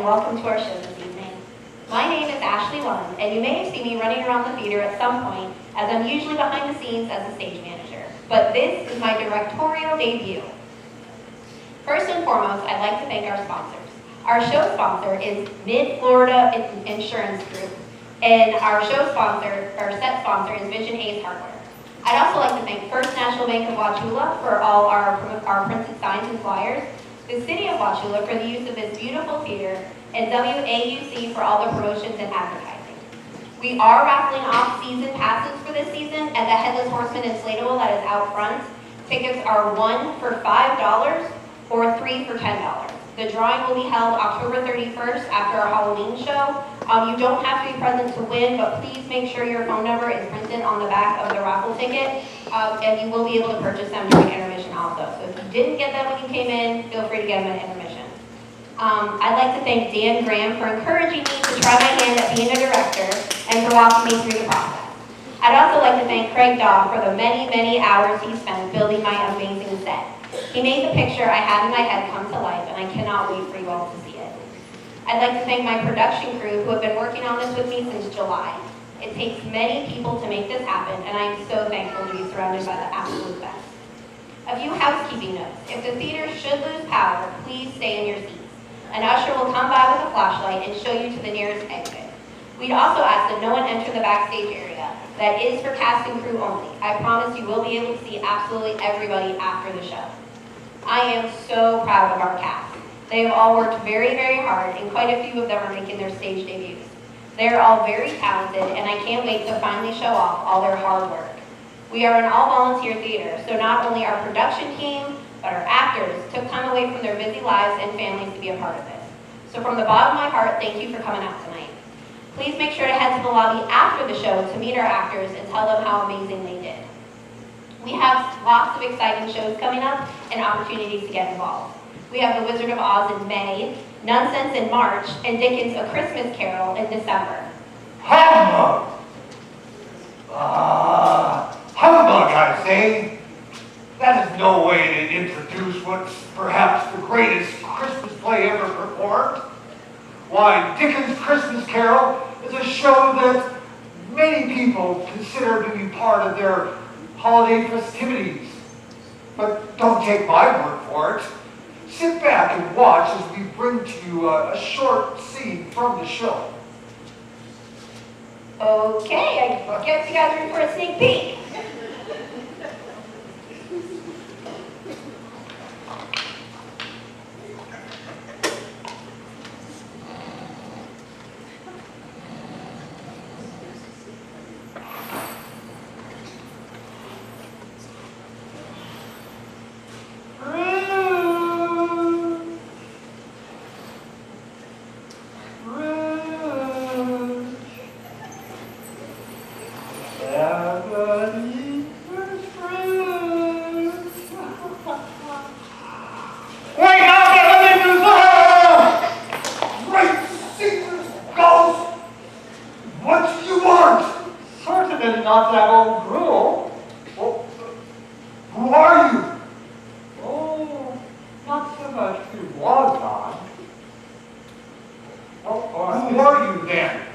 welcome to our show this evening. My name is Ashley Lund, and you may have seen me running around the theater at some point, as I'm usually behind the scenes as a stage manager. But this is my directorial debut. First and foremost, I'd like to thank our sponsors. Our show sponsor is Mid-Florida Insurance Group, and our show sponsor, or set sponsor, is Vision Ace Hardware. I'd also like to thank First National Bank of Wauchula for all our printed signs and flyers, the City of Wauchula for the use of this beautiful theater, and WAUC for all the promotions and advertising. We are raffling off season passes for this season at the Headless Horseman inflatable that is out front. Tickets are 1 for $5 or 3 for $10. The drawing will be held October 31st after our Halloween show. You don't have to be present to win, but please make sure your phone number is printed on the back of the raffle ticket, and you will be able to purchase them during intermission also. So if you didn't get them when you came in, feel free to get them at intermission. I'd like to thank Dan Graham for encouraging me to try my hand at being a director and for walking me through the process. I'd also like to thank Craig Daw for the many, many hours he spent building my amazing set. He made the picture I had in my head come to life, and I cannot wait for you all to see it. I'd like to thank my production crew who have been working on this with me since July. It takes many people to make this happen, and I am so thankful to be surrounded by the absolute best. A few housekeeping notes. If the theater should lose power, please stay in your seats. An usher will come by with a flashlight and show you to the nearest exit. We'd also ask that no one enter the backstage area. That is for cast and crew only. I promise you will be able to see absolutely everybody after the show. I am so proud of our cast. They have all worked very, very hard, and quite a few of them are making their stage debuts. They are all very talented, and I can't wait to finally show off all their hard work. We are an all-volunteer theater, so not only our production team, but our actors took time away from their busy lives and families to be a part of this. So from the bottom of my heart, thank you for coming out tonight. Please make sure to head to the lobby after the show to meet our actors and tell them how amazing they did. We have lots of exciting shows coming up and opportunities to get involved. We have The Wizard of Oz in May, Nonsense in March, and Dickens' A Christmas Carol in December. Humbug! Humbug, I say! That is no way to introduce what's perhaps the greatest Christmas play ever performed. Why, Dickens' Christmas Carol is a show that many people consider to be part of their holiday festivities. But don't take my word for it. Sit back and watch as we bring to you a short scene from the show. Okay, I guess you guys are in for a sneak peek. Not that old gruel. Well, who are you? Oh, not so much who was on. Who are you then?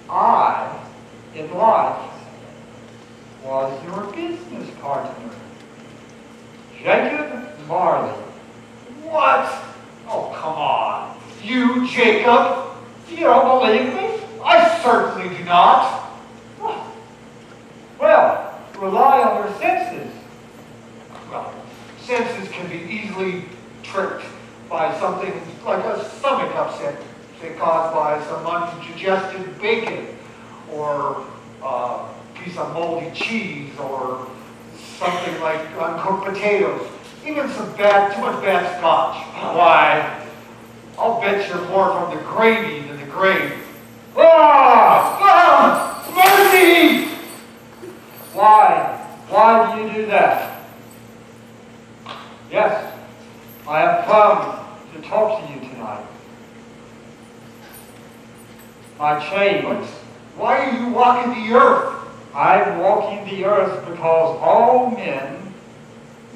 I, in life, was your business partner, Jacob Marley. What? Oh, come on. You, Jacob? You don't believe me? I certainly do not. Well, rely on your senses. Well, senses can be easily tricked by something like a stomach upset, say caused by some undigested bacon, or a piece of moldy cheese, or something like uncooked potatoes, even some too much bad scotch. Why, I'll bet you're more from the gravy than the grave. Mercy! Why do you do that? Yes, I have come to talk to you tonight. My chains. Why are you walking the earth? I'm walking the earth because all men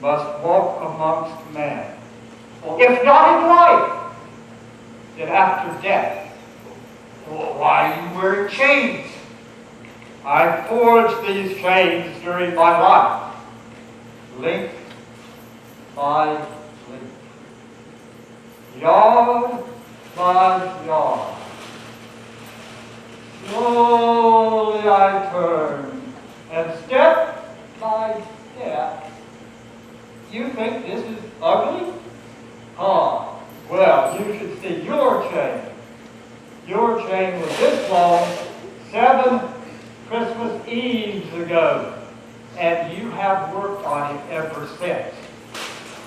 must walk amongst men. If not in life, that after death, Well, why are you wearing chains? I forged these chains during my life, link by link, yard by yard. Slowly I turn, and step by step. You think this is ugly? Ah, well, you should see your chain. Your chain was this long 7 Christmas Eves ago, and you have worked on it ever since.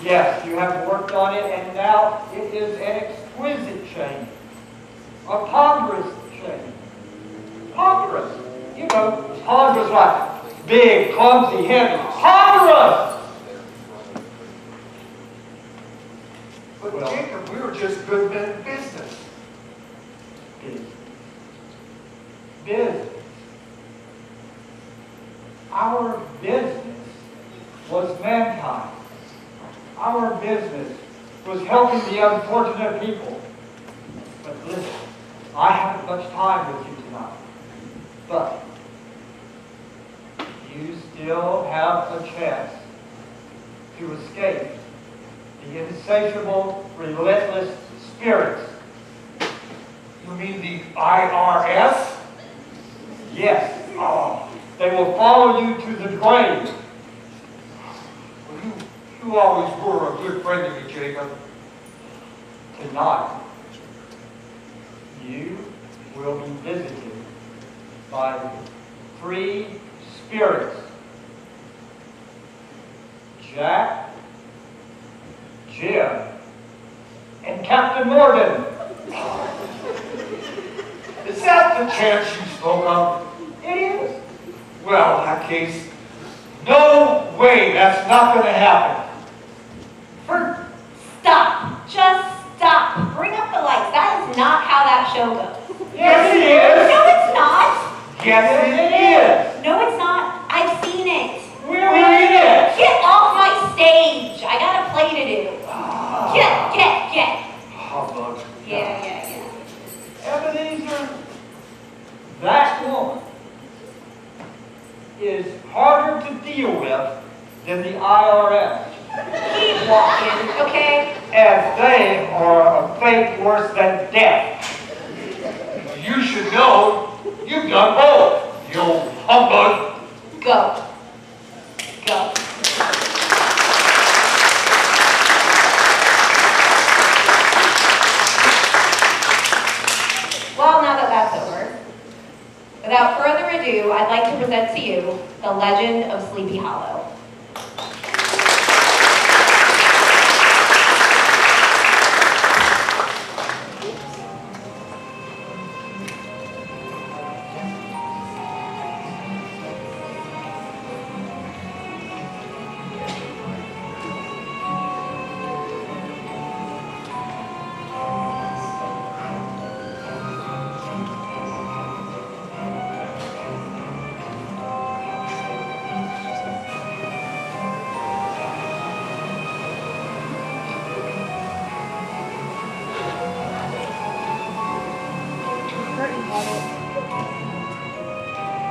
Yes, you have worked on it, and now it is an exquisite chain, a ponderous chain. Ponderous, you know, ponderous like big, clumsy, heavy. Ponderous! But Well, Jacob, we were just good men in business. Business. Our business was mankind. Our business was helping the unfortunate people. But listen, I haven't much time with you tonight. But you still have a chance to escape the insatiable, relentless spirits. You mean the IRS? Yes, they will follow you to the grave. Well, you always were a good friend to me, Jacob. Tonight, you will be visited by 3 spirits. Jack, Jim, and Captain Morgan. Is that the chance you spoke of? It is. Well, in that case, no way, that's not going to happen. Stop. Just stop. Bring up the lights. That is not how that show goes. Yes, it is. No, it's not. Yes, it is. No, it's not. I've seen it. We're in it. Get off my stage. I got a play to do. Get. Humbug. Yeah. Ebenezer, that woman is harder to deal with than the IRS. Keep walking, okay? As they are a fate worse than death. You should know, you've done both, you old humbug. Go. Well, now that that's over, without further ado, I'd like to present to you The Legend of Sleepy Hollow.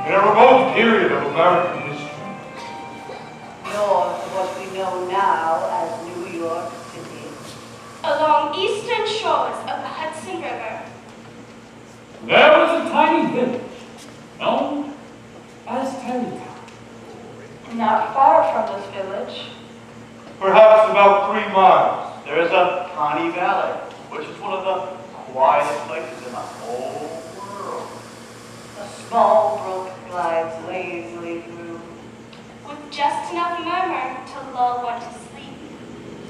In a remote period of American history, North of what we know now as New York City. Along eastern shores of the Hudson River. There was a tiny village known as Hardee. Not far from this village, perhaps about 3 miles. There is a tiny valley, which is one of the quietest places in the whole world. A small brook glides lazily through. with just enough murmur to lull one to sleep,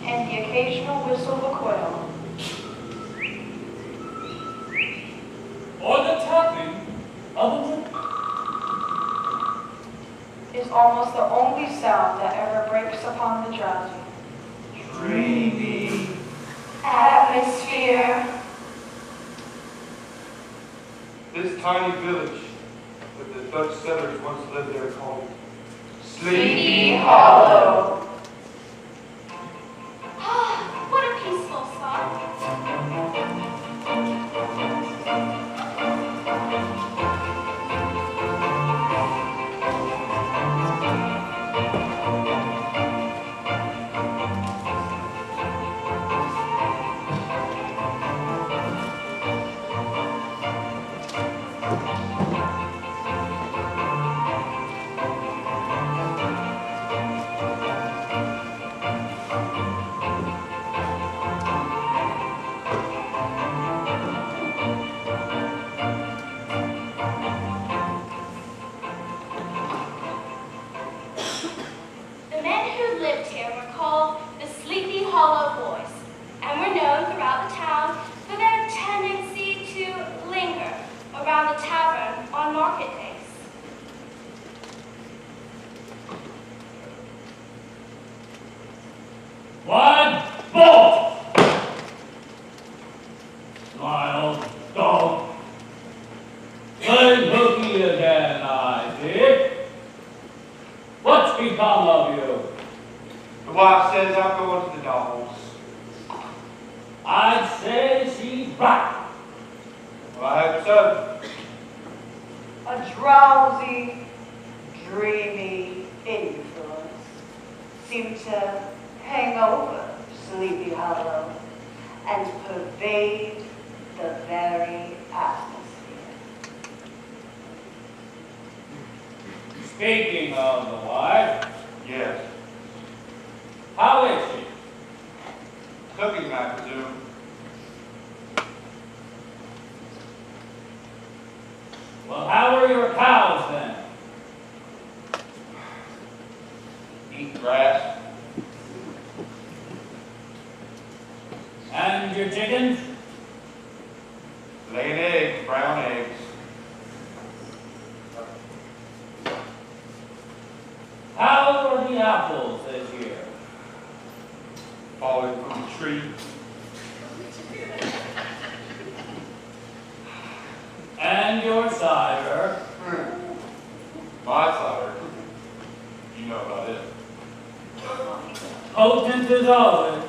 and the occasional whistle of a quail. Or the tapping of a whip. Is almost the only sound that ever breaks upon the drowsy Dreamy. atmosphere. This tiny village that the Dutch settlers once lived there called Sleepy Hollow. What a peaceful spot. lived here were called the Sleepy Hollow Boys, and were known throughout the town for their tendency to linger around the tavern on market days. One bolt! Smile, dog. Playing hooky again, I see. What's become of you? The wife says I'm going to the dogs. I'd say she's right. Well, I hope so. A drowsy, dreamy influence seemed to hang over Sleepy Hollow and pervade the very atmosphere. Speaking of the wife, Yes. how is she? Cooking, I presume. Well, how are your cows then? Eat grass. And your chickens? Laying eggs, brown eggs. How are the apples this year? Falling from the tree. And your cider? My cider. You know about it. Potent as always.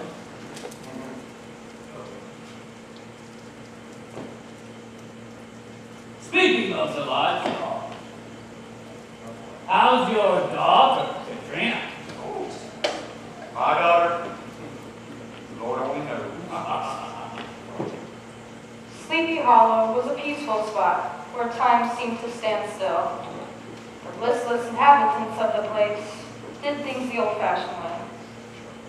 Speaking of the livestock, how's your daughter, Katrina? My daughter. Lord only knows. Sleepy Hollow was a peaceful spot where time seemed to stand still. The listless inhabitants of the place did things the old-fashioned way.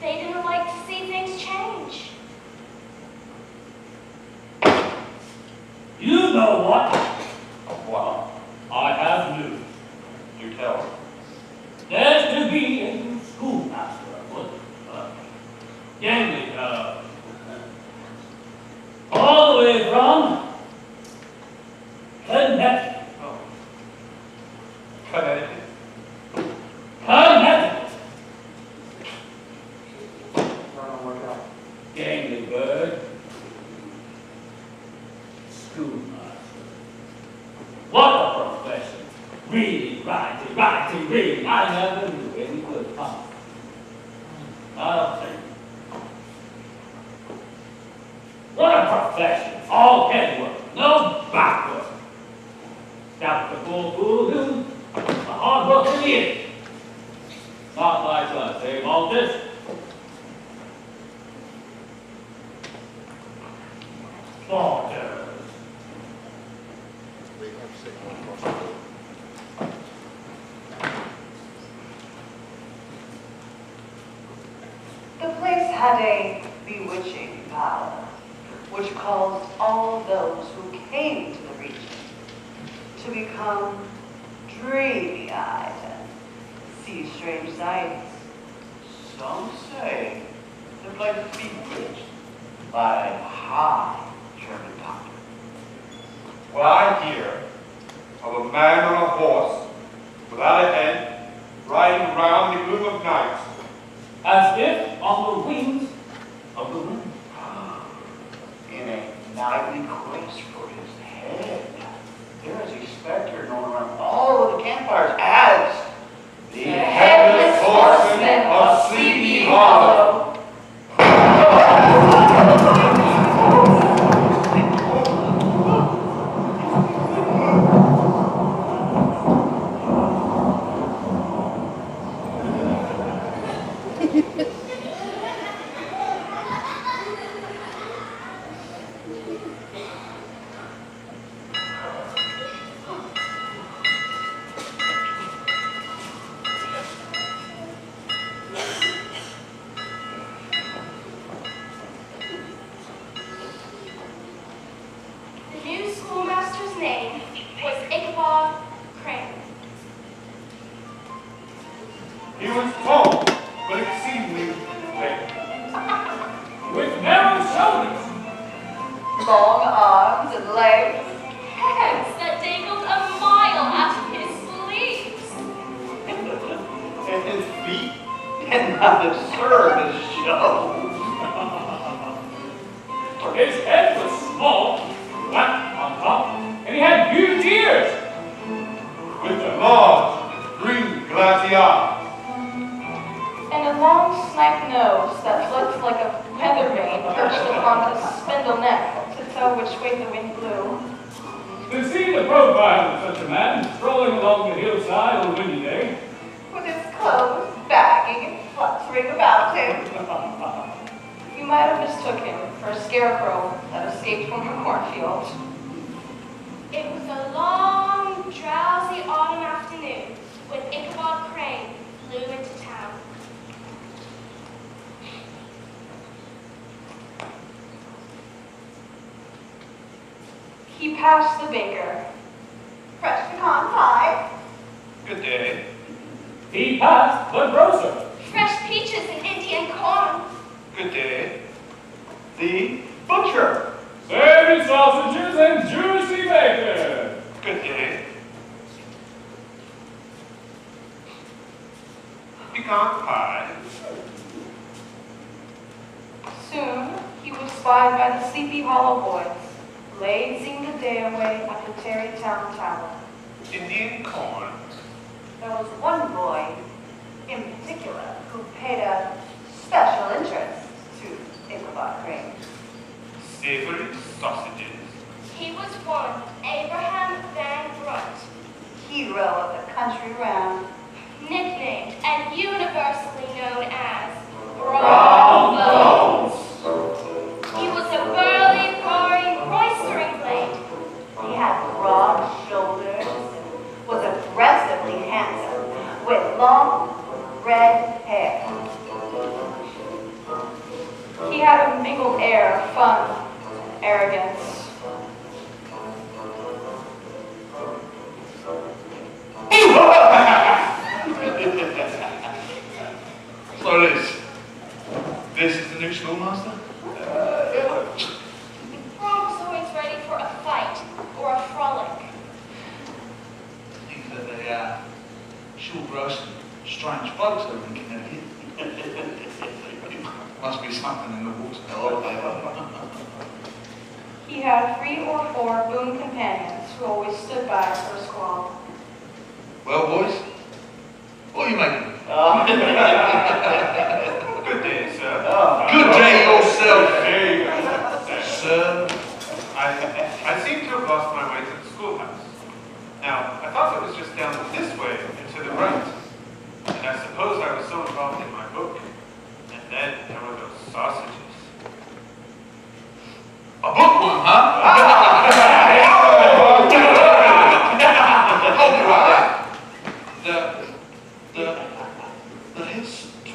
They didn't like to see things change. You know what? What? I have news. You tell her. There's to be a new schoolmaster at Wood. Yanley, all the way from Connecticut. Oh. Connecticut. Connecticut. Trying to work out. Yanley bird. Schoolmaster. What a profession. Reading, writing, reading. I never knew any good come. I don't think. What a profession. All head work, no back work. Got the full do, the hard work in the end. Not like us, eh, Maltus? Maltus. The place had a bewitching power, which caused all those who came to the region to become dreamy-eyed and see strange sights. Some say the place is bewitched by a high German doctor. Well, I hear of a man on a horse, without a head, riding around the gloom of night. As if on the wings of the wind. In a nightly quest for his head, there is a specter known around all of the campfires as the Headless Horseman of Sleepy Hollow. The new schoolmaster's name was Ichabod Crane. He was tall, but exceedingly and not absurd as shows. His head was small, flat on top, and he had huge ears. With a large, green, glassy eye. And a long snipe nose that looked like a feather vane perched upon his spindle neck to tell which way the wind blew. To see the profile of such a man strolling along the hillside on a windy day, With his clothes bagging and fluttering about him. You might have mistook him for a scarecrow that escaped from a cornfield. It was a long, drowsy autumn afternoon when Ichabod Crane flew into town. He passed the baker. Fresh pecan pie. Good day. he passed the grocer. Fresh peaches and Indian corn. Good day. The butcher. Savory sausages and juicy bacon. Good day. Pecan pie. Soon he was spied by the Sleepy Hollow boys, lazing the day away at the Tarrytown Tower. Indian corn. There was one boy in particular who paid a special interest to Ichabod Crane. Savory sausages. He was one Abraham Van Brunt, Hero of the country round. nicknamed and universally known as Brown Brown Bones. He was a burly, roaring, roistering blade. He had broad shoulders and was aggressively handsome with long red hair. He had a mingled air of fun and arrogance. So this is the new schoolmaster? Brown was always ready for a fight or a frolic. Think that they short roast and strange folks over in Connecticut. Must be something in the water. He had 3 or 4 boon companions who always stood by for a squall. Well, boys, what are you making? Good day, sir. Good day yourself, There you go. sir. I seem to have lost my way to the schoolhouse. Now, I thought it was just down this way and to the right. And I suppose I was so involved in my book. And then there were those sausages. A bookworm, huh? Hold you right there. The history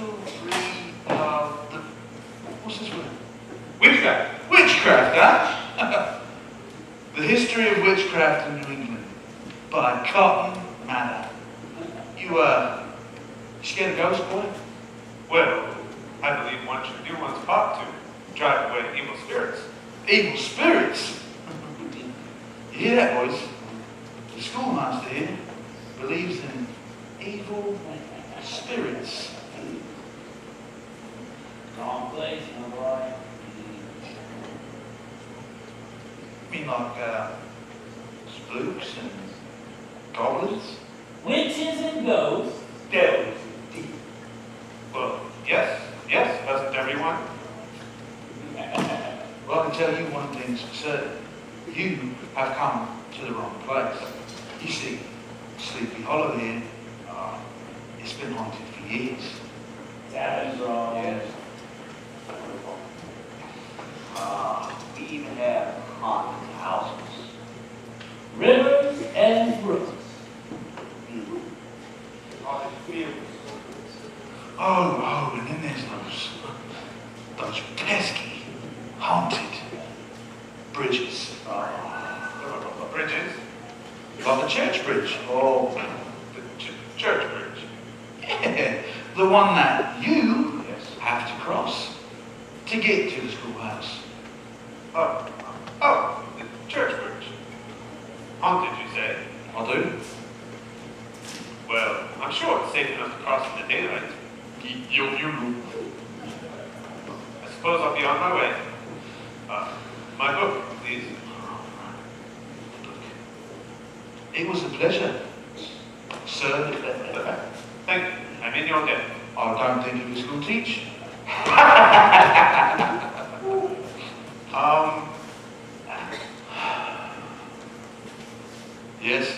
of the, what's this word? Witchcraft. Witchcraft, huh? The history of witchcraft in New England by Cotton Mather. You scared of ghosts, boy? Well, I believe one should do one's part to drive away evil spirits. Evil spirits. You hear that, boys? The schoolmaster here believes in evil spirits. Wrong place, my boy. You mean like spooks and goblins? Witches and ghosts. Devils indeed. Well, yes, doesn't everyone? Well, I can tell you one thing's for certain. You have come to the wrong place. You see, Sleepy Hollow here, it's been haunted for years. That is wrong. Yes. We even have haunted houses. Rivers and brooks. Haunted fields. Oh, and then there's those pesky, haunted bridges. Bridges. Like the church bridge. Oh, the church bridge. Yeah, the one that you Yes. have to cross to get to the schoolhouse. Oh, the church bridge. Haunted, you say? I do. Well, I'm sure it's safe enough to cross in the daylight. I suppose I'll be on my way. My book, please. It was a pleasure, sir. Thank you. I'm in your debt. I don't think he was going to teach. Yes,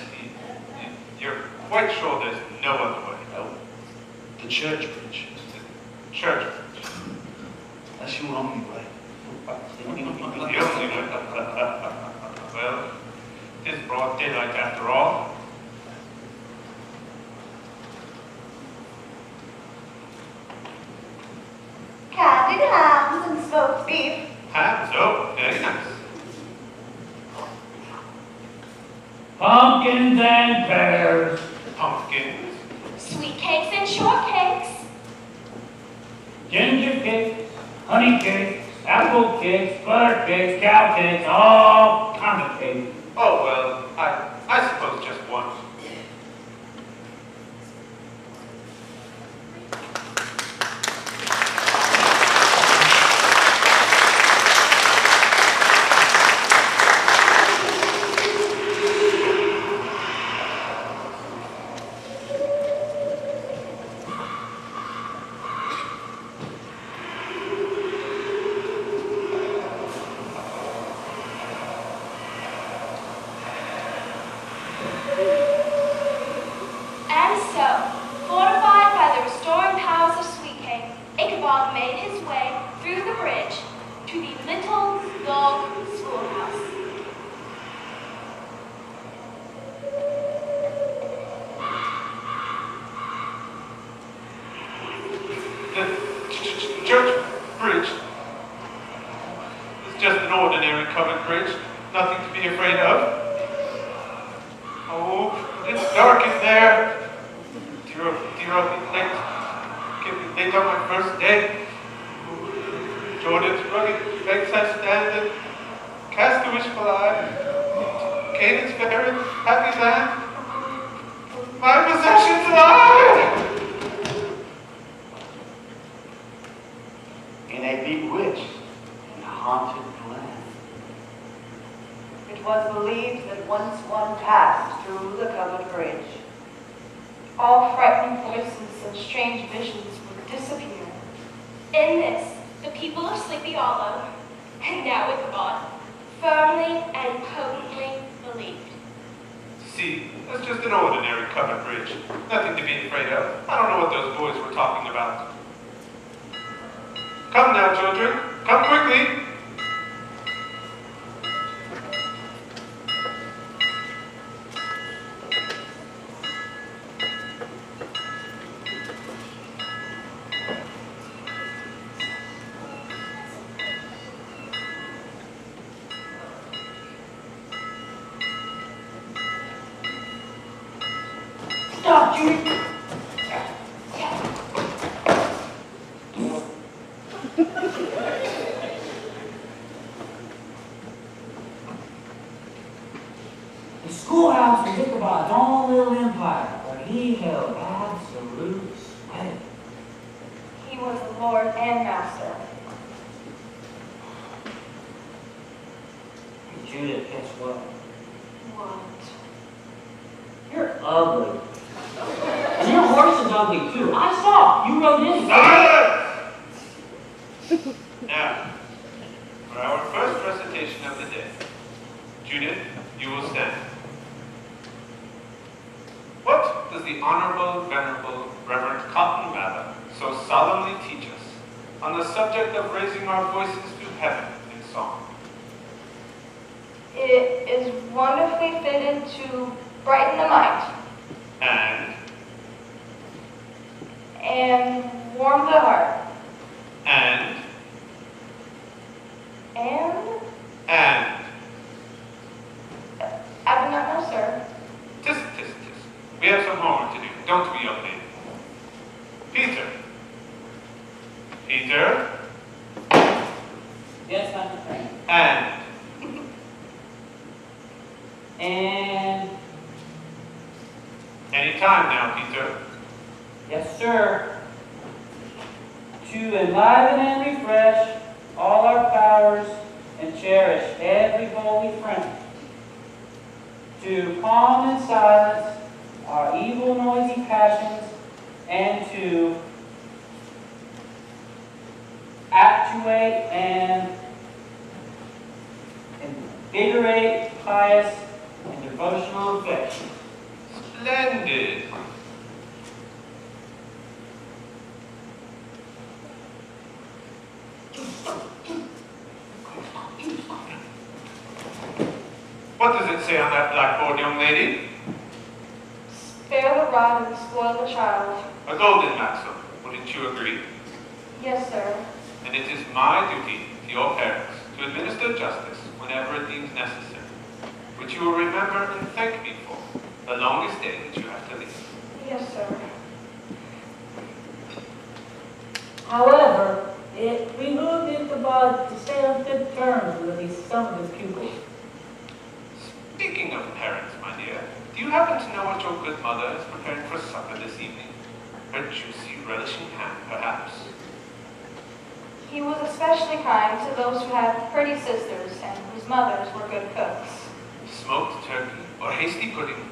You're quite sure there's no other way? no. The church bridge. Church. That's your only way. The only way. Well, it's broad daylight after all. Candied hams and smoked beef. Hams? Oh, very nice. Pumpkins and pears. Pumpkins. Sweet cakes and shortcakes. Ginger cakes, honey cakes, apple cakes, butter cakes, cow cakes, all kinds of cakes. Oh, well, I suppose just one. And so, fortified by the restoring powers of sweet cake, Ichabod made his way through the bridge to the little log schoolhouse. The church bridge is just an ordinary covered bridge. Nothing to be afraid of. Oh, it's dark in there. Dear, I'll be late. Get me late on my first day. Jordan's rugged legs I stand and cast the wishful eye. Canaan's fair and happy land. My possessions lie. In a bewitched and haunted land. It was believed that once one passed through the covered bridge, All frightening voices and strange visions would disappear. In this, the people of Sleepy Hollow, and now Ichabod, firmly and potently believed. See, that's just an ordinary covered bridge. Nothing to be afraid of. I don't know what those boys were talking about. Come now, children. Come quickly. Stop, Jimmy. The schoolhouse was Ichabod's own little empire, where he held absolute sway. He was the Lord and Master. Hey, Judith, guess what? What? You're ugly. And your horse is ugly too. I saw. You rode in. Silence! Now, for our first recitation of the day. Judith, you will stand. What does the Honorable, Venerable, Reverend Cotton Mather so solemnly teach us on the subject of raising our voices to heaven in song? It is wonderfully fitted to brighten the mind and warm the heart And I do not know, sir. tisk. We have some homework to do, don't we, young lady? Peter. Yes, Master Frank. And Any time now, Peter. yes, sir. to enliven and refresh all our powers and cherish every holy friend, to calm and silence our evil noisy passions, and to actuate and invigorate pious and devotional affection. Splendid. What does it say on that blackboard, young lady? Spare the rod and spoil the child. A golden maxim, wouldn't you agree? Yes, sir. And it is my duty to your parents to administer justice whenever it deems necessary, which you will remember and thank me for the longest day that you have to leave. Yes, sir. However, it behooved Ichabod to stay on good terms with some of his pupils. Speaking of parents, my dear, do you happen to know what your good mother is preparing for supper this evening? Her juicy, relishing ham, perhaps? He was especially kind to those who had pretty sisters and whose mothers were good cooks. Smoked turkey or hasty pudding?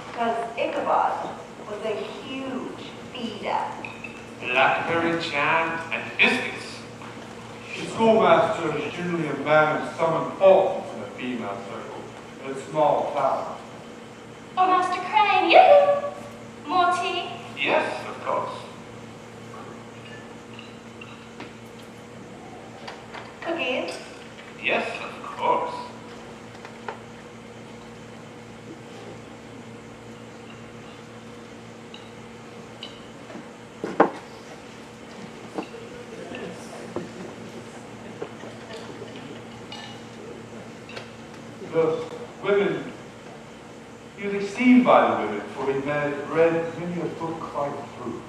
Because Ichabod was a huge feeder. Blackberry jam and biscuits. The schoolmaster is generally a man of some importance in the female circle in a small town. Oh, Master Crane, yoo-hoo! More tea? Yes, of course. Cookies. Yes, of course. The women, he was exceeded by the women, for he read many a book quite through.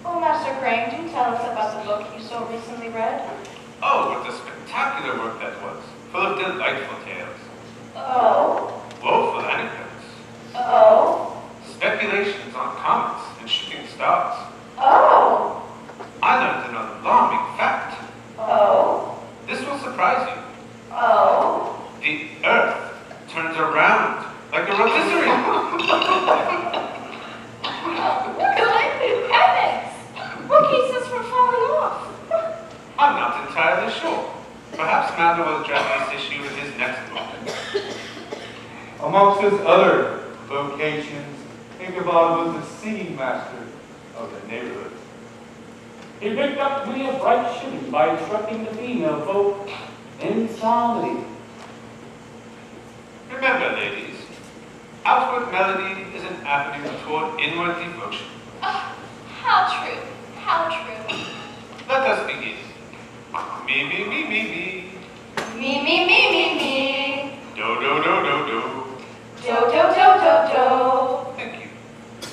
Oh, Master Crane, do tell us about the book you so recently read. Oh, what a spectacular work that was, full of delightful tales. Oh. Woeful anecdotes. Oh. Speculations on comets and shooting stars. Oh. I learned an alarming fact. Oh. This will surprise you. Oh. The Earth turns around like a rotisserie. Good heavens! What keeps us from falling off? I'm not entirely sure. Perhaps Mather will address this issue in his next book. Amongst his other vocations, Ichabod was the singing master of the neighborhood. He picked up many a bright shooting by instructing the female folk in psalmody. Remember, ladies, outward melody is an avenue toward inward devotion. How true, how true. Let us begin. Me, me, me, me, me. Me, me, me, me, me. Do, do, do, do, do. Do, do, do, do, do. Thank you.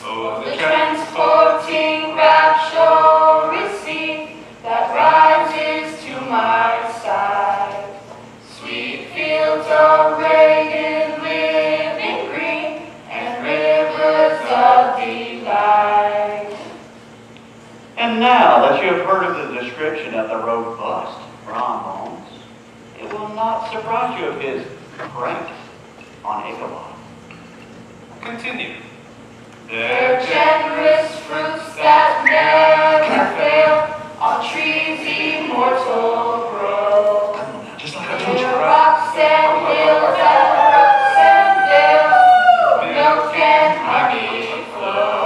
Oh, The transporting rapture receive that rises to my side. Sweet fields of radiant living green and rivers of delight. And now that you have heard of the description of the robust bronze bones, it will not surprise you of his prank on Ichabod. Continue. Their generous fruits that never fail on trees immortal grow. Come on now, just like I told you. Near rocks and hills and brooks and vales, milk and honey flow.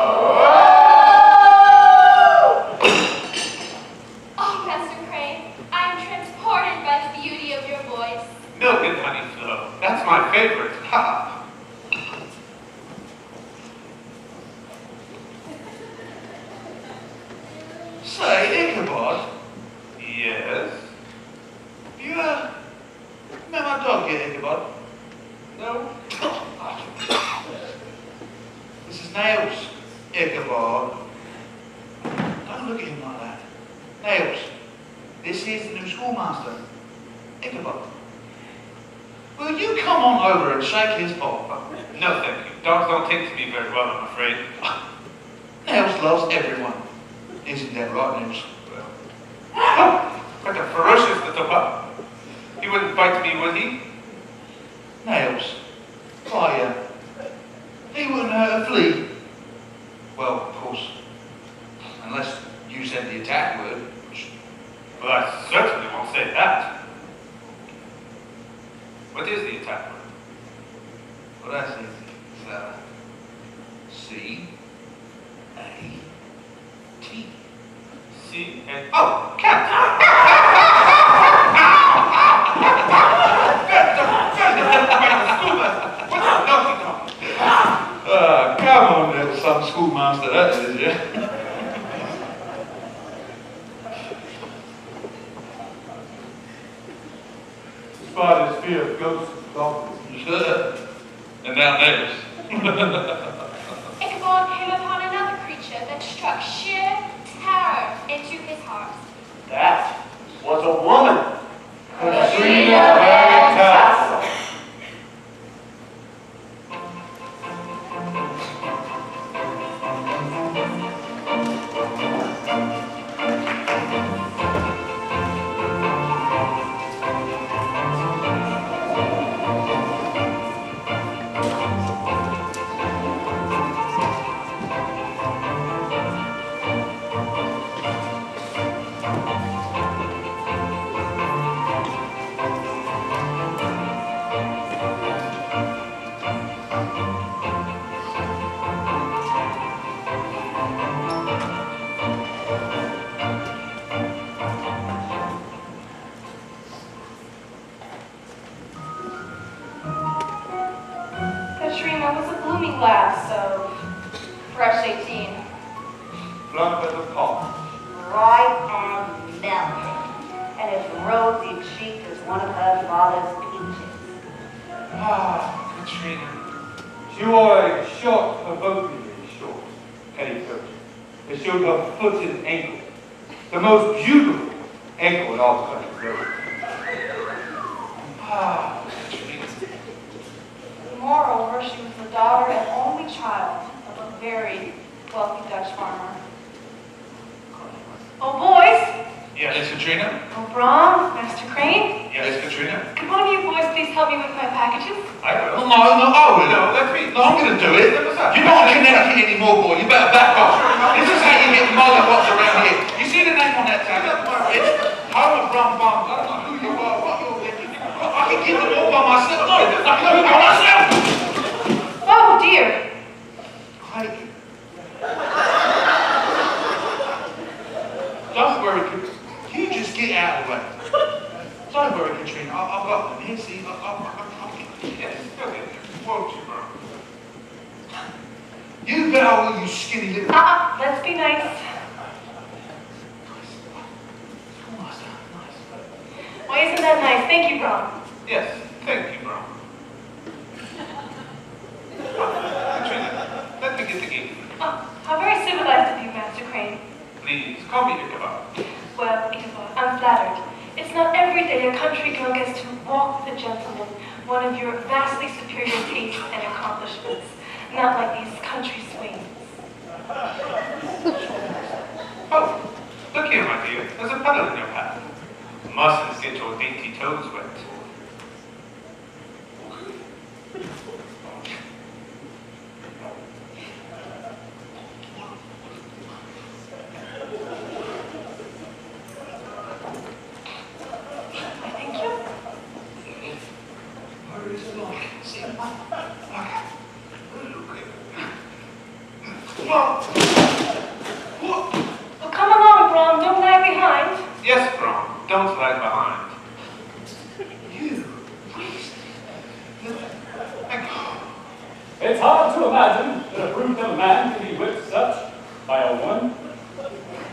Oh, Master Crane, I am transported by the beauty of your voice. Milk and honey flow. That's my favorite. Ha! Say, Ichabod, Yes? you, met my dog yet, Ichabod? No? This is Nails, Ichabod. Don't look at him like that. Nails, this is the new schoolmaster, Ichabod. Will you come on over and shake his paw? No, thank you. Dogs don't take to me very well, I'm afraid. Nails loves everyone. Isn't that right, Nails? What a ferocious little pup. He wouldn't bite me, would he? Nails. Why, he wouldn't hurt a flea. Well, of course, unless you said the attack word. Well, I certainly won't say that. What is the attack word? Well, that's easy. It's C-A-T. C-A... Oh, cat! What's the naughty dog? Come on, little some schoolmaster, that is, yeah. Spiders fear of ghosts and dolphins. And now Nails. Ichabod came upon another creature that struck sheer terror into his heart. That was a woman. Katrina Van Tassel. Katrina was a blooming lass of fresh 18. Plump as a pop. Bright and melting, and as rosy cheeked as one of her father's peaches. Ah, Katrina. She wore a short, provokingly short petticoat that showed her foot and ankle, the most beautiful ankle in all the country road. Ah, Katrina. Moreover, she was the daughter and only child of a very wealthy Dutch farmer. Oh, boys! Yes, Katrina? Oh, Brom, Master Crane. Yes, Katrina? Could one of you boys please help me with my packages? I will. No, I will. No, let me. No, I'm going to do it. You're not in Connecticut anymore, boy. You better back off. This is how you get mollywops around here. You see the name on that tag? It's Home of Rum Bum. I don't know who you are, what you're thinking. I can keep them all by myself. No, I can do it by myself. Oh, dear. Hey. Don't worry, you just get out of the way. Don't worry, Katrina. I've got them here. See, I'll get Yes, okay. Won't you, bro? You better, you skinny little. Let's be nice. Why isn't that nice? Thank you, Brom. Yes, thank you, bro. Katrina, let me get the gift. Oh, how very civilized of you, Master Crane. Please, call me Ichabod. Well, Ichabod, I'm flattered. It's not every day a country girl gets to walk with a gentleman, one of your vastly superior tastes and accomplishments, not like these country swings. Oh, look here, my dear. There's a puddle in your path. Mustn't get your dainty toes wet. Thank you. Where is it like? See, What? Well, come along, Brom. Don't lag behind. Yes, Brom. Don't lag behind. You? Please. It's hard to imagine that a brute of a man can be whipped such by a woman.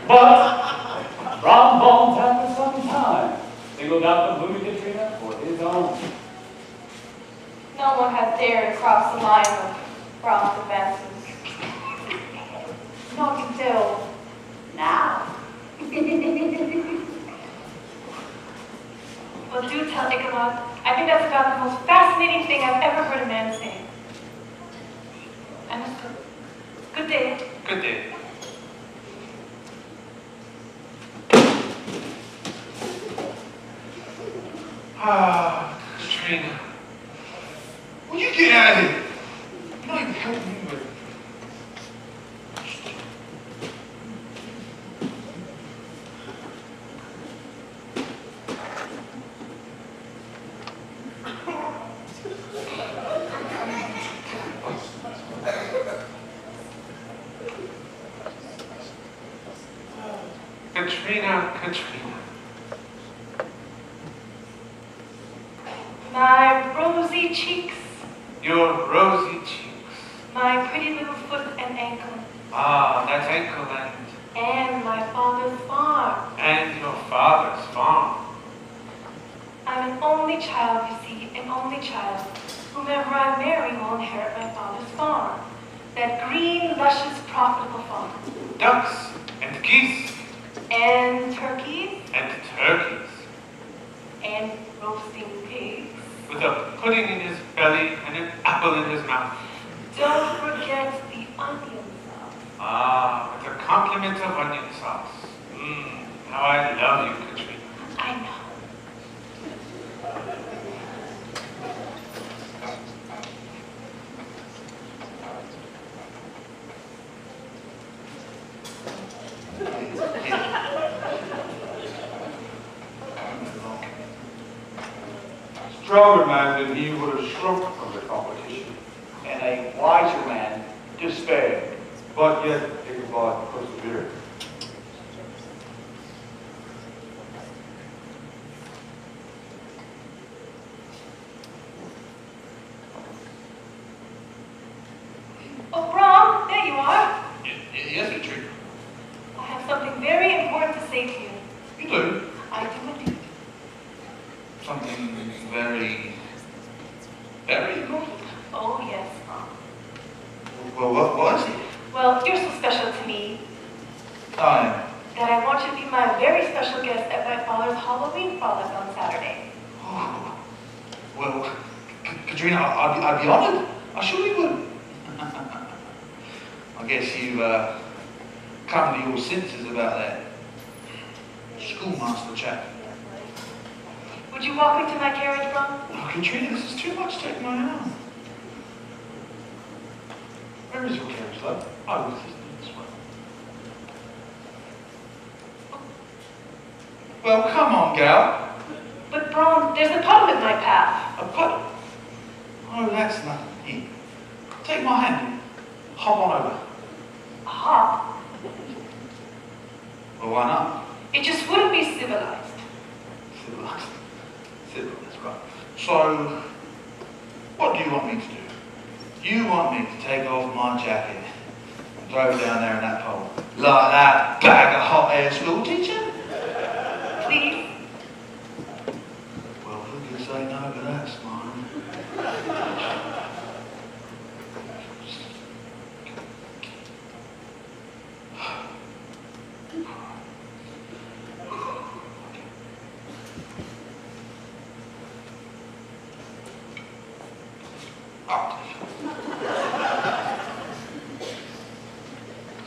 But Brom Bones, after some time, singled out the blooming Katrina for his own. No one has dared cross the line of Brom's advances. Not until now. Well, do tell Ichabod. I think that's about the most fascinating thing I've ever heard a man say. And good day. Good day. Katrina. My rosy cheeks, Your rosy cheeks. my pretty little foot and ankle, Ah, that ankle and my father's farm. and your father's farm. I'm an only child, you see, an only child. Whomever I marry will inherit my father's farm. That green, luscious, profitable farm. Ducks and geese And turkeys, and turkeys. and roasting pigs. With a pudding in his belly and an apple in his mouth. Don't forget the onion sauce. Ah, with a compliment of onion sauce. Mmm, how I love you, Katrina. I know. Stronger man than he would have shrunk from the competition, And a wiser man despaired. but yet Ichabod persevered. Oh, Brom, there you are. Yes, Katrina. I have something very important to say to you. You do. I do indeed. Something very, very important. Oh, yes, Brom. Well, what is it? Well, you're so special to me I am. that I want you to be my very special guest at my father's Halloween frolic on Saturday. Oh, well, Katrina, I'd be honored. I surely would. I guess you've come to your senses about that schoolmaster chap. Would you walk me to my carriage, Brom? Oh, Katrina, this is too much. Take my arm. Where is your carriage, love? Oh, this way. Well, come on, gal. But, Brom, there's a puddle in my path. A puddle. Oh, that's nothing. Here, take my hand and hop on over. A hop. Well, why not? It just wouldn't be civilized. Civilized. Civilized, right. So, what do you want me to do? You want me to take off my jacket and throw it down there in that pole? Like that bag of hot air school teacher? Please? Well, who can say no to that, Smile?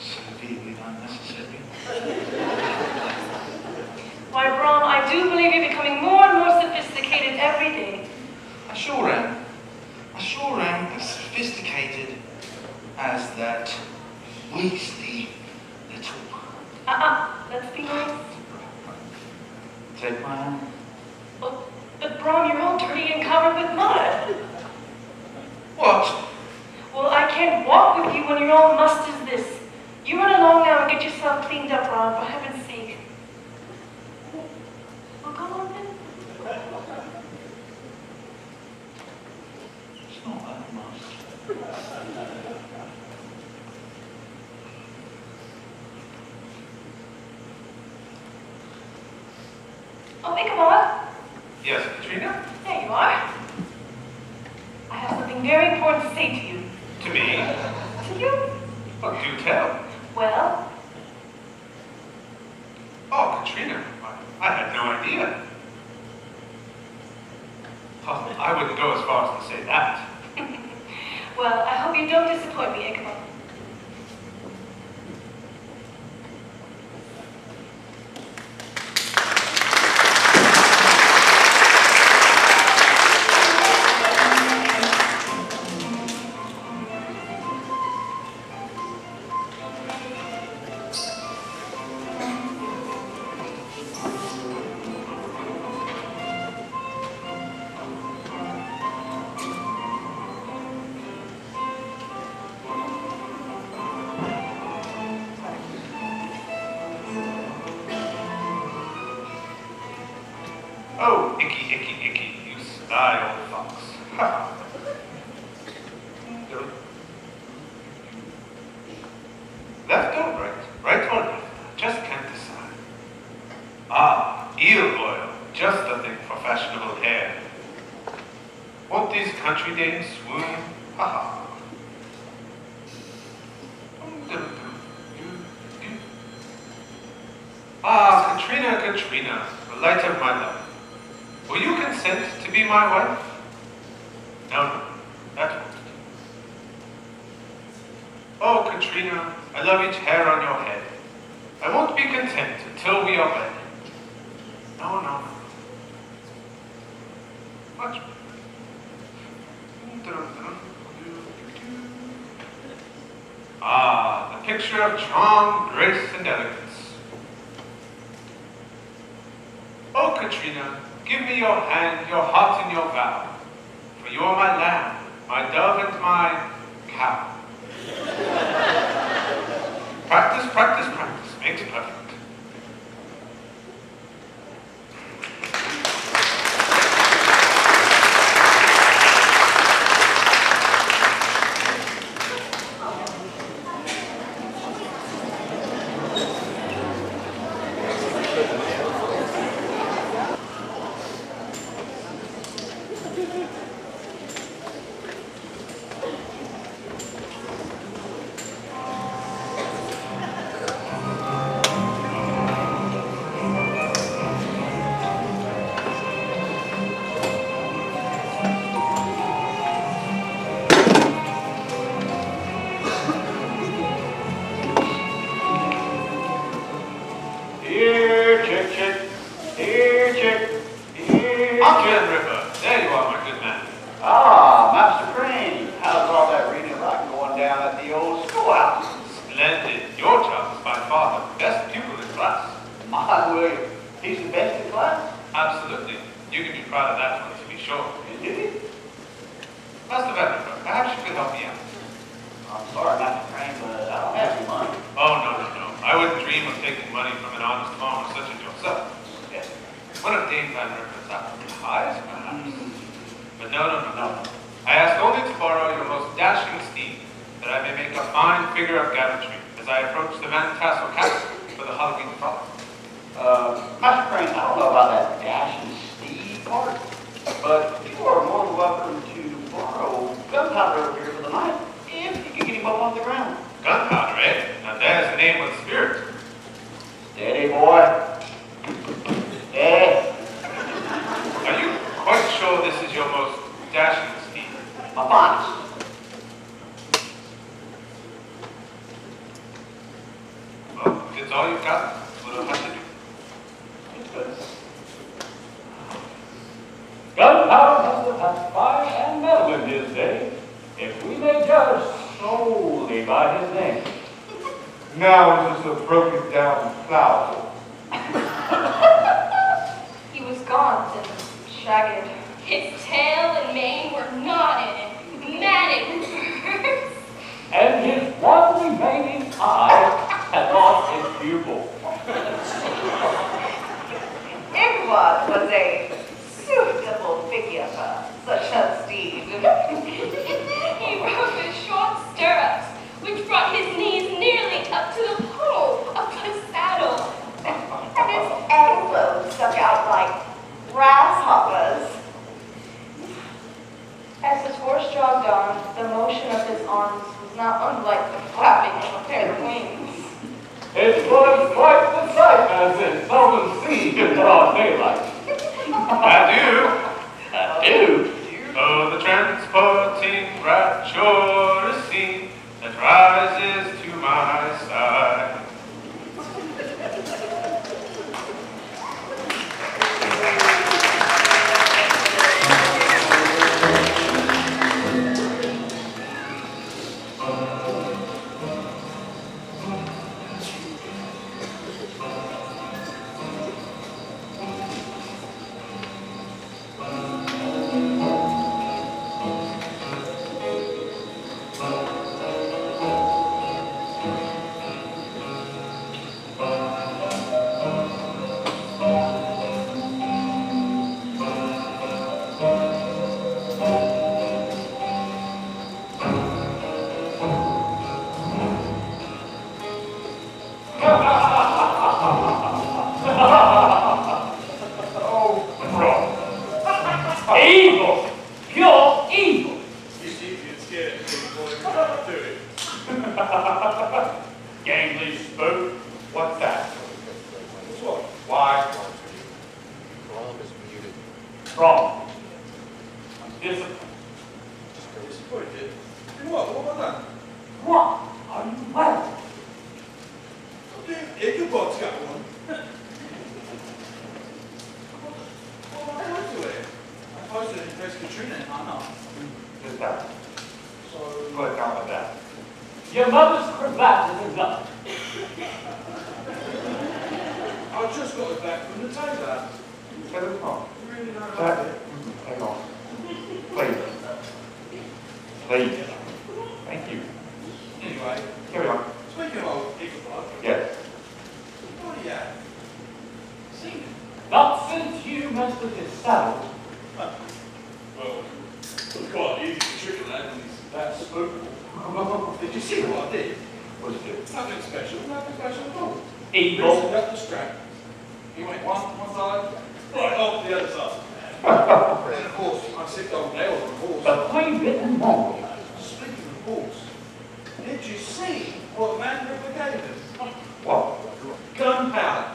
So deeply unnecessary. Why, Brom, I do believe you're becoming more and more sophisticated every day. I sure am. I sure am as sophisticated as that Weasley little. Let's be nice. Take my hand. But Brom, you're all dirty and covered with mud. What? Well, I can't walk with you when you're all mussed as this. You run along now and get yourself cleaned up, Brom, for heaven's sake. Well, go on then. It's not that much. Oh, Ichabod, Yes, Katrina? there you are. I have something very important to say to you. To me? To you? Well, do tell. Well, Oh, Katrina, I had no idea. Oh, I wouldn't go as far as to say that. well, I hope you don't disappoint me, Ichabod. icky, you sly old fox. Ha! Left or right? Right or left? Just can't decide. Ah, eel oil. Just the thing for fashionable hair. Won't these country dames swoon? Ha ha. Ah, Katrina, the light of my life. Will you consent to be my wife? No, that won't. Oh, Katrina, I love each hair on your head. I won't be content until we are wed. No. Much. Ah, the picture of charm, grace, and elegance. Oh, Katrina, give me your hand, your heart, and your vow. For you are my lamb, my dove, and my cow. Practice makes perfect. Here, chick. Here. Uncle Ripper, there you are, my good man. Ah, Master Crane. How's all that reading and writing going down at the old schoolhouse? Splendid. Your child is by far the best pupil in class. My William, he's the best in class? Absolutely. You can be proud of that one, to be sure. Is he? Master Vanderbilt, perhaps you could help me out. I'm sorry, Master Crane, but I don't have any money. Oh, no. I wouldn't dream of taking money from an honest farmer such as yourself. Yes. One of Dame Vanderbilt's eyes, perhaps. But no. I ask only to borrow your most dashing steed, that I may make a fine figure of gallantry as I approach the Van Tassel Castle for the Halloween frolic. Master Crane, I don't know about that dashing steed part, but you are more than welcome to borrow gunpowder over here for the night, if you can get him up on the ground. Gunpowder, eh? Now there's a name with spirit. Steady, boy. Steady. Are you quite sure this is your most dashing steed? My finest. Well, if it's all you've got, that's what I'll have to do. It's good. Gunpowder must have had fire and metal in his day, if we may judge solely by his name. Now it's just a broken down plow. He was gaunt and shagged. His tail and mane were knotted and matted with burrs. And his one remaining eye had lost his pupil. Ichabod was a suitable figure for such a steed. He rode with short stirrups, which brought his knees nearly up to the pommel of the saddle. And his elbows stuck out like grasshoppers. As his horse jogged on, the motion of his arms was not unlike the flapping of a pair of wings. It was quite the sight as is seldom seen in broad daylight. Adieu. Dude. Oh, the transporting rapturous scene that rises to my side. spoke. What's that? What? Why? Wrong. I'm disappointed. Disappointed? In what? What have I done? What are you wearing? Ichabod's got one. What am I supposed to wear? I'm supposed to impress Katrina, and I'm not. Just that. So, Put down with that. Your mother's cravat is enough. I just got it back from the tailor. Get it on. You really don't like That. it? Hang on. Please. Please. Thank you. Anyway, Carry on. speaking of old Ichabod, Yes. what are you at? Singing? Not since you messed with his saddle. Well, it's quite easy to trick a lad when he's that spookful. Did you see what I did? What's it? Nothing special at all. Evil. Loosened up the strap. He went one side, right off the other side. And of course, I sicked old nail on the horse. The three-bitten mongol. Speaking of horse, did you see what man Ripper gave us? What? Gunpowder.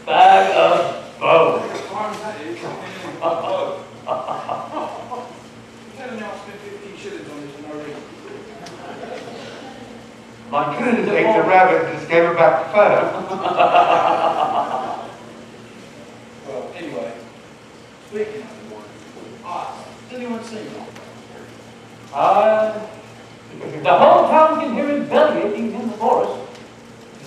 Bag of bones. As far as that is, oh. You're telling me I spent 15 shillings on this for no reason. My goodness, ate the rabbit and just gave it back to Feta. Well, anyway, speaking of the war, has anyone seen it? The whole town can hear him bellyaching in the forest.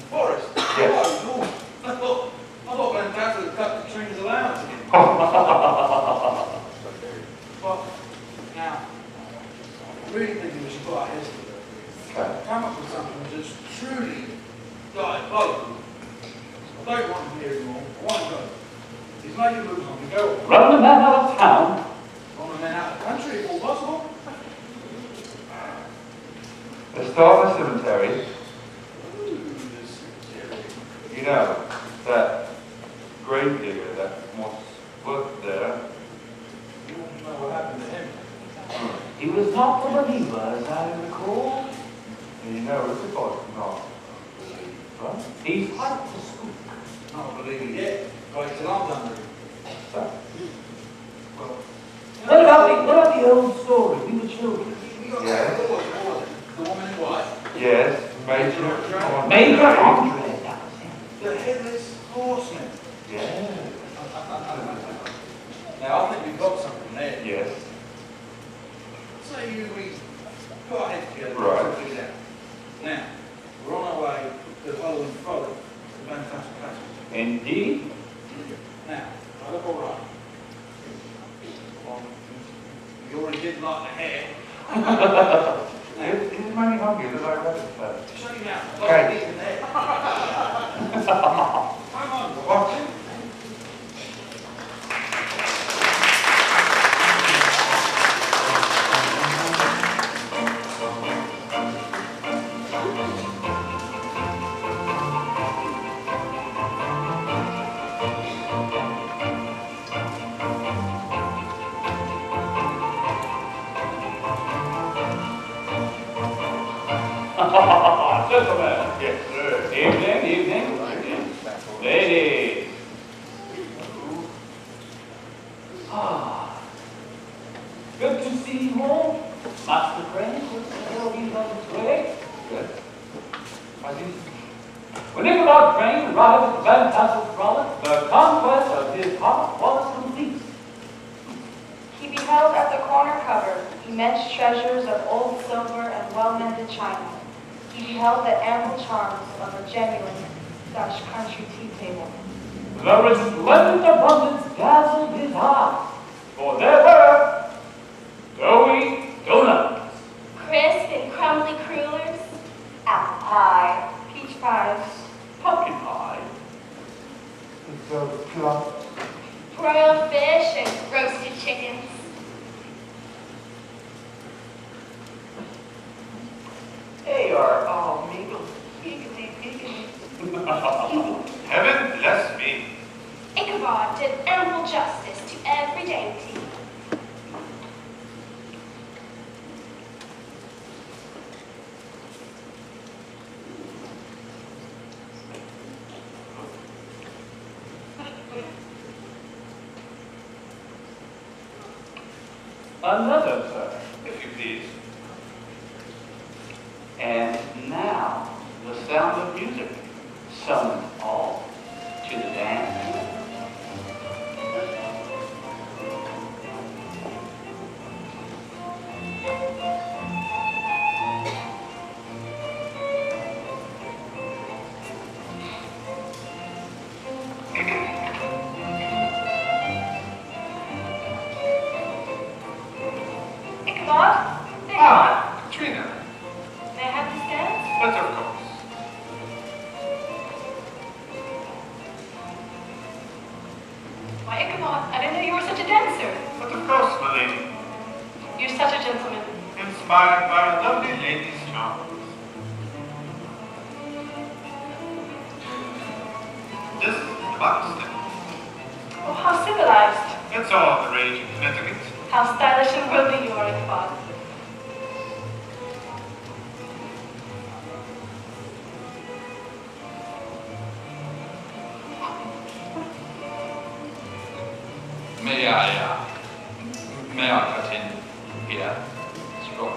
Forrest? Yes. Oh, Lord. I thought Van Tassel had cut Katrina's allowance again. But, now, I really think we should put our heads together. Okay. Come up with something that's truly diabolical. I don't want him here anymore. I want him go. He's making moves on the go. Run the man out of town. On the men out of the country, if all possible. Let's start the cemetery. Ooh, the cemetery. You know, that grave digger that once worked there. You want to know what happened to him? He was not the believer, as I recall. And you know, it's about not. Right? He's quite the spook. Not believing yet. Wait till I'm done with him. So, Well, What about the old story? We were children. we got Yeah. the woman in white. yes, Major. Major Andre, that was him. The headless horseman. Yeah. Now, I think we've got something there. Yes. Say we put our heads together and Right. sort things out. Now, we're on our way to Hollow and Frolic, the fantastic castle. Indeed. Now, I look all right. You already didn't like the hair. It is money hungry that I read it first. Show you now. Okay. Like the hair. Come on, What? Gentlemen. Yes, sir. Evening. Ladies. Good to see you all. Master Crane, what's the hell he's on his way? Good. I did. When Ichabod Crane arrived at the Van Tassel Frolic, the conquest of his heart was complete. He beheld at the corner cupboard immense treasures of old silver and well-mended china. He beheld the ample charms of a genuine Dutch country tea table. The resplendent abundance dazzled his eye, for there were doughy donuts, Crisp and crumbly crullers. Apple pie, peach pies, pumpkin pie, It's a plum. Broiled fish and roasted chickens. They are all mingled. Peekity, peekity. Heaven bless me. Ichabod did ample justice to every dainty. Another, sir. If you please. And now, the sound of music summons all to the dance. Ichabod? Katrina. May I have this dance? But of course. Why, Ichabod, I didn't know you were such a dancer. But of course, my lady. You're such a gentleman. Inspired by a lovely lady's charms. This is the Buxton. Oh, how civilized. It's all the rage in Connecticut. How stylish and worldly you are, Ichabod. May I cut in here? Sure.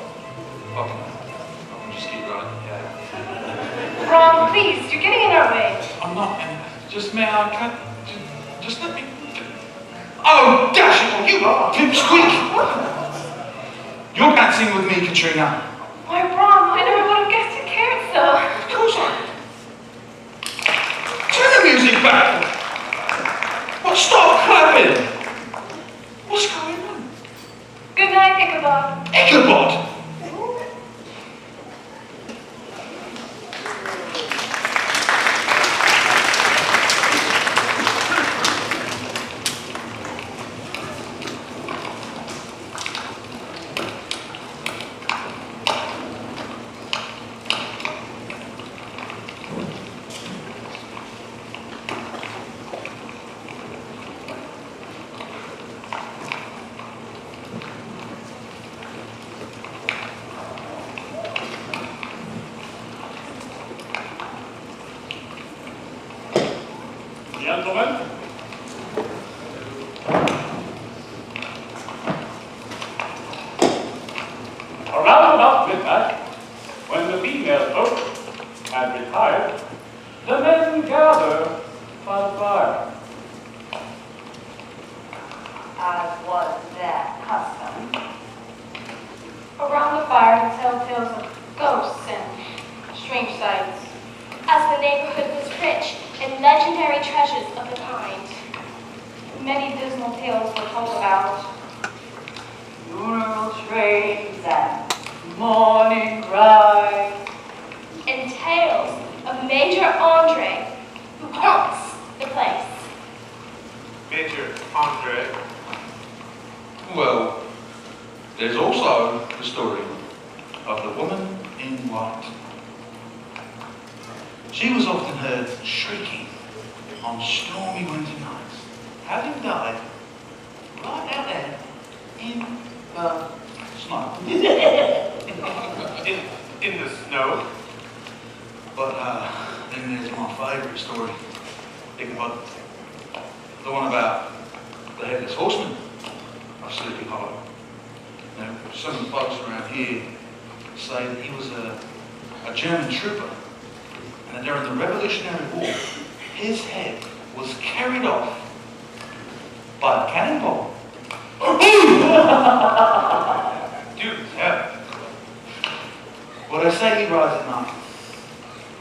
Okay. I can just keep running. Yeah. Ron, please, you're getting in our way. I'm not. Just may I cut? Just let me. Oh, dash it! You pipsqueak! You're dancing with me, Katrina. Why, Ron, I never would have guessed you cared so. Of course I did. Turn the music back. What? Stop clapping. What's going on? Good night, Ichabod. Ichabod! Gentlemen, around about midnight, when the female folk had retired, the men gather by the fire. As was their custom. Around the fire to tell tales of ghosts and strange sights. As the neighborhood was rich in legendary treasures of the kind. Many dismal tales were told about. Funeral trains and morning cries. And tales of Major Andre, who haunts the place. Major Andre. Well, there's also the story of the woman in white. She was often heard shrieking on stormy winter nights, having died right out there in the snow. In the snow. But then there's my favourite story, Ichabod. The one about the headless horseman of Sleepy Hollow. Now, some of the folks around here say that he was a German trooper, and that during the Revolutionary War, his head was carried off by a cannonball. Dude, yeah. Well, they say he rides at night,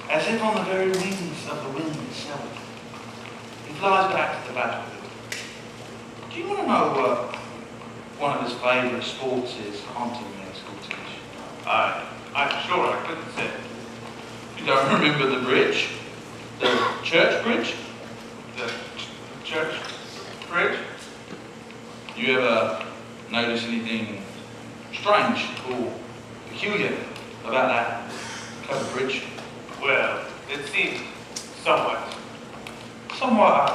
as if on the very wings of the wind itself. He flies back to the battlefield. Do you want to know what one of his favourite sports is haunting their school teach? I'm sure I couldn't say. You don't remember the bridge? The church bridge? The church bridge? You ever notice anything strange or peculiar about that covered bridge? Well, it seems somewhat. Somewhat,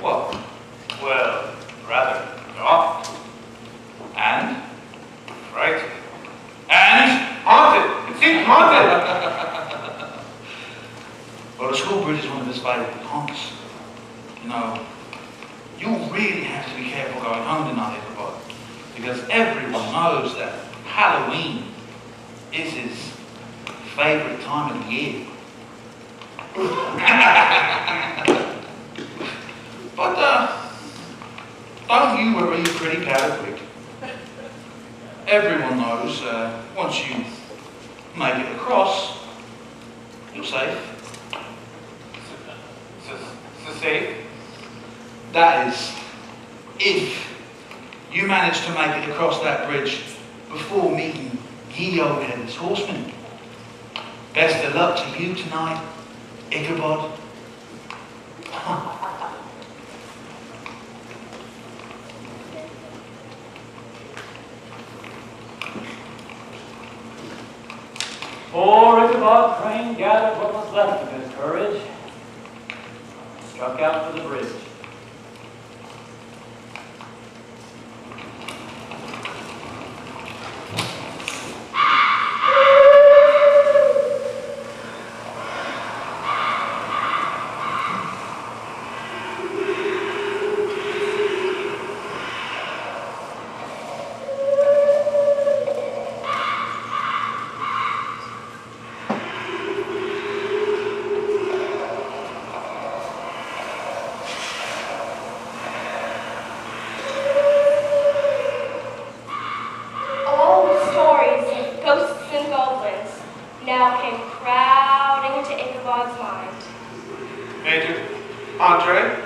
what? Well, rather dark. And? Frightening. And? Haunted! It seems haunted! Well, the school bridge is one of his favourite haunts. You know, you really have to be careful going home tonight, everybody, because everyone knows that Halloween is his favorite time of the year. But don't you worry your pretty powder quick. Everyone knows once you make it across, you're safe. Safe? That is, if you manage to make it across that bridge before meeting ye old headless horseman. Best of luck to you tonight, Ichabod. Poor Ichabod Crane gathered what was left of his courage, struck out for the bridge. All the stories of ghosts and goblins now came crowding into Ichabod's mind. Major, Andre,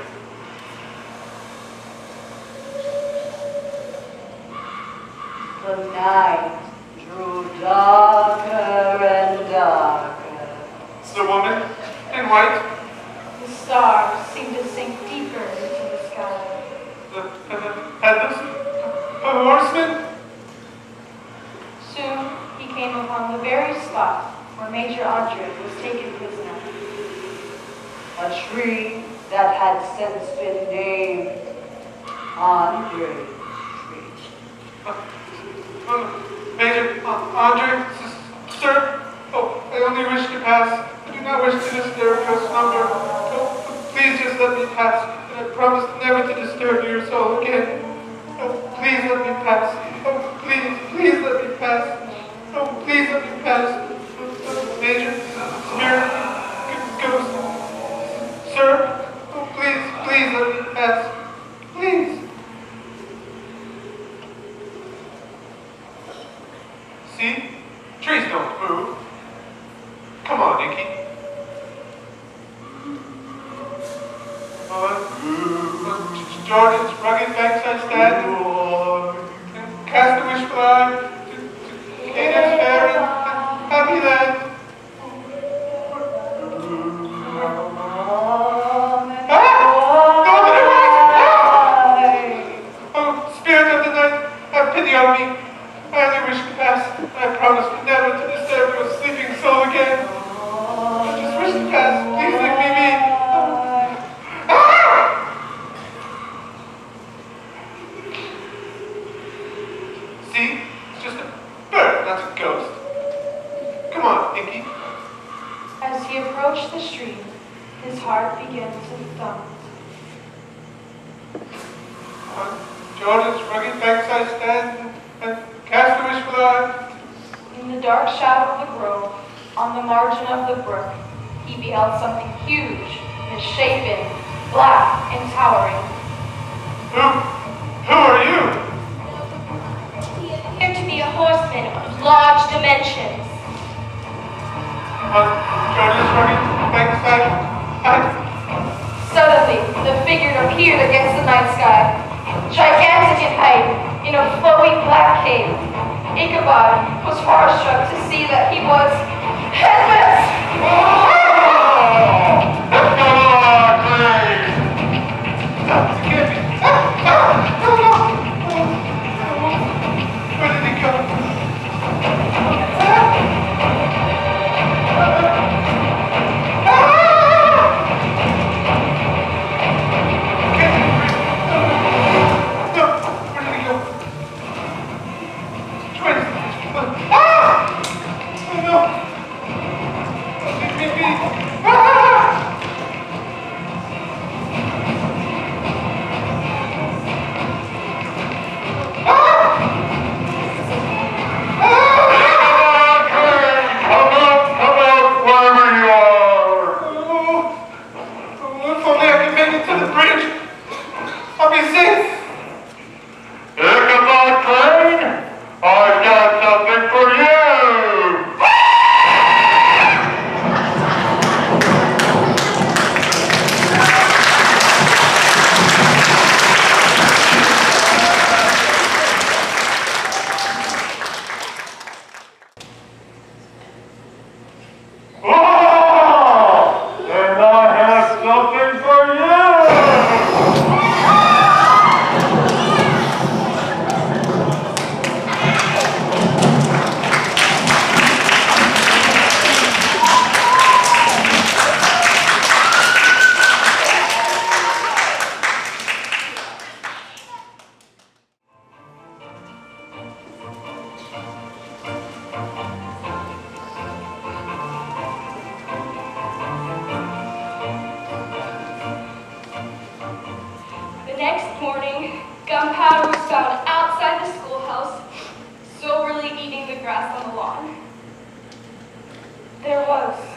The night drew darker and darker. it's the woman in white, The stars seemed to sink deeper into the sky. the headless horseman. Soon he came upon the very spot where Major Andre was taken prisoner. A tree that had since been named Andre's tree. Major, Andre, sir, oh, I only wish to pass. I do not wish to disturb your slumber. Oh, please just let me pass, and I promise never to disturb your soul again. Oh, please let me pass. Oh, please let me pass. Oh, please let me pass. Major, spirit, ghost, sir, oh, please let me pass. Please. See? Trees don't move. Come on, Nicky. Jordan's rugged banks I stand, and cast a wishful eye to Canaan's fair and happy land. Oh, spirit of the night, have pity on me. I only wish to pass. I promise never to disturb your sleeping soul again. I just wish to pass. Please let me be. Ah! See? It's just a bird, not a ghost. Come on, Nicky. As he approached the stream, his heart began to thump. On Jordan's rugged banks I stand and cast a wishful eye. In the dark shadow of the grove, on the margin of the brook, he beheld something huge, misshapen, black, and towering. Who are you? He appeared to be a horseman of large dimensions. On Jordan's rugged banks I Suddenly, the figure appeared against the night sky, gigantic in height, in a flowy black cape. Ichabod was horror-struck to see that he was headless! Where did he go? No, where did he go? Twins! Ah! Oh no!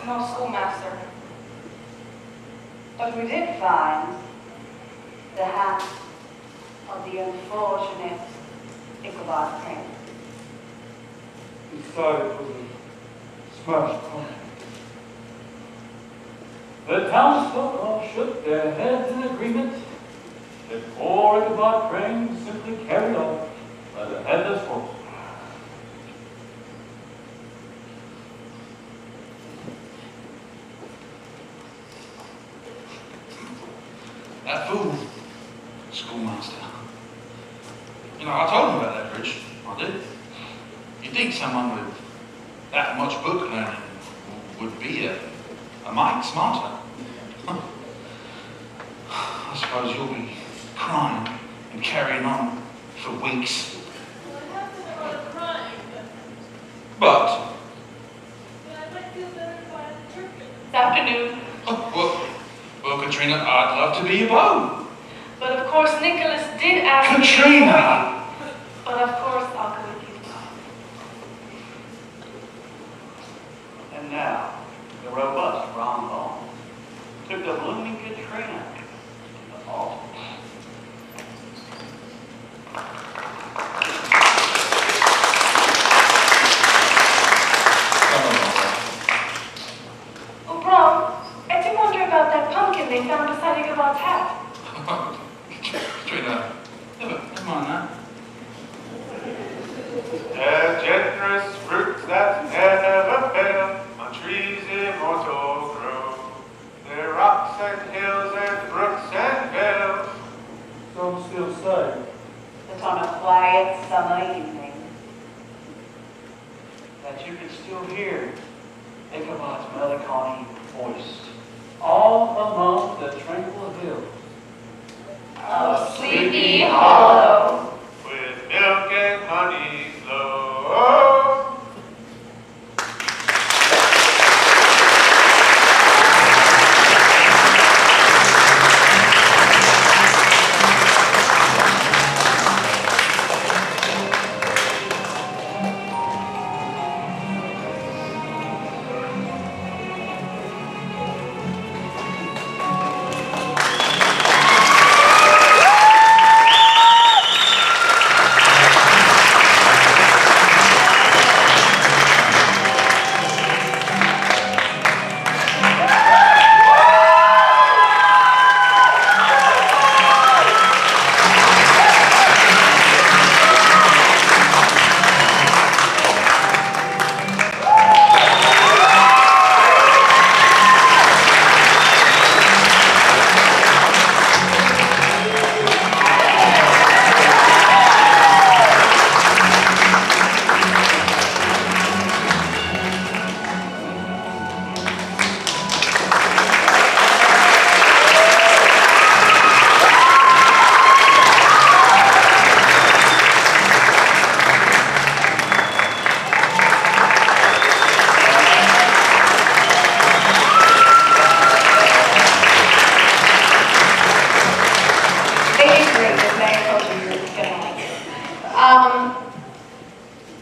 no schoolmaster. But we did find the hat of the unfortunate Ichabod Crane. Inside it was a smashed pumpkin. The townsfolk all shook their heads in agreement that poor Ichabod Crane was simply carried off by the headless horse. That fool, schoolmaster. You know, I told him about that bridge. I did. You'd think someone with that much book learning would be a mite smarter. I suppose you'll be crying and carrying on for weeks. Well, I have to go to crying, But, but I might feel better if I had a turkey. This afternoon. oh, well, Katrina, I'd love to be your beau. But of course, Nicholas did ask me. Katrina! But of course, I'll go with you. And now, the robust Ron Bone took the blooming Katrina to the altar. Oh, Brom, I do wonder about that pumpkin they found beside Ichabod's hat. Katrina, never mind that. There's generous fruits that never fail, on trees immortal grow. There are rocks and hills and brooks and vales. Some still say That on a quiet summer evening, That you can still hear Ichabod's melancholy voice. all among the tranquil hills. Oh, Sleepy Hollow. With milk and honey flow.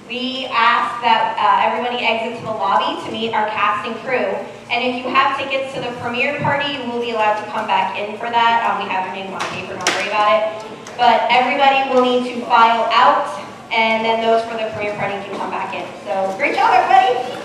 We ask that everybody exit to the lobby to meet our cast and crew. And if you have tickets to the premiere party, you will be allowed to come back in for that. We have your name on paper, don't worry about it. But everybody will need to file out, and then those for the premiere party can come back in. So great job, everybody.